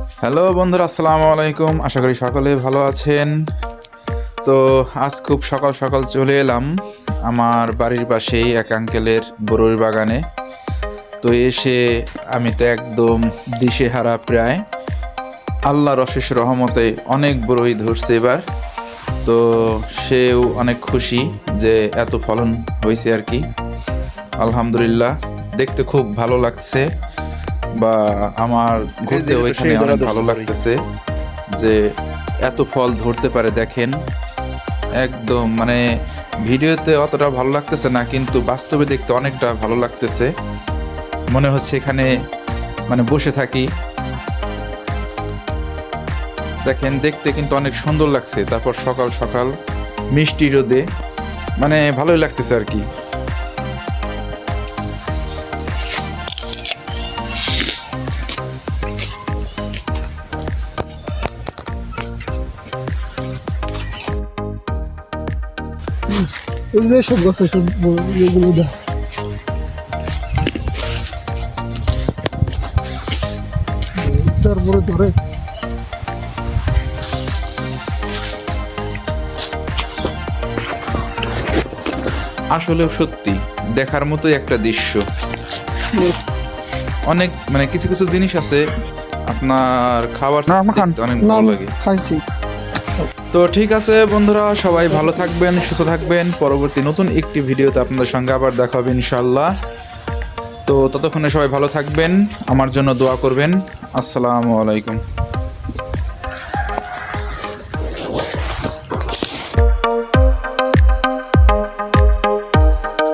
Hello বন্ধুরা, আসসালামু আলাইকুম। আশা করি সকলে ভালো আছেন। তো আজ খুব সকাল সকাল চলে এলাম আমার বাড়ির পাশেই এক আঙ্কেলের বরুই বাগানে। তো এসে আমি তো একদম দিশেহারা প্রায়। আল্লাহর অশেষ রহমতে অনেক বরই ধরছে এবার। তো সেও অনেক খুশি যে এত ফলন হয়েছে আর কি। আলহামদুলিল্লাহ, দেখতে খুব ভালো লাগছে, বা আমার ঘুরতেও এখানে অনেক ভালো লাগতেছে যে এত ফল ধরতে পারে। দেখেন, একদম মানে ভিডিওতে অতটা ভালো লাগতেছে না, কিন্তু বাস্তবে দেখতে অনেকটা ভালো লাগতেছে। মনে হচ্ছে এখানে মানে বসে থাকি। দেখেন, দেখতে কিন্তু অনেক সুন্দর লাগছে। তারপর সকাল সকাল মিষ্টি রোদে মানে ভালোই লাগতেছে আর কি। সব গাছ এগুলো দেখ, তারপরে ধরে আসলেও সত্যি দেখার মতোই একটা দৃশ্য। অনেক মানে কিছু কিছু জিনিস আছে আপনার খাবার দেখতে অনেক ভালো লাগে। খাইছি। তো ঠিক আছে বন্ধুরা, সবাই ভালো থাকবেন, সুস্থ থাকবেন। পরবর্তী নতুন একটি ভিডিওতে আপনাদের সঙ্গে আবার দেখা হবে ইনশাআল্লাহ। তো ততক্ষণে সবাই ভালো থাকবেন, আমার জন্য দোয়া করবেন। আসসালামু আলাইকুম।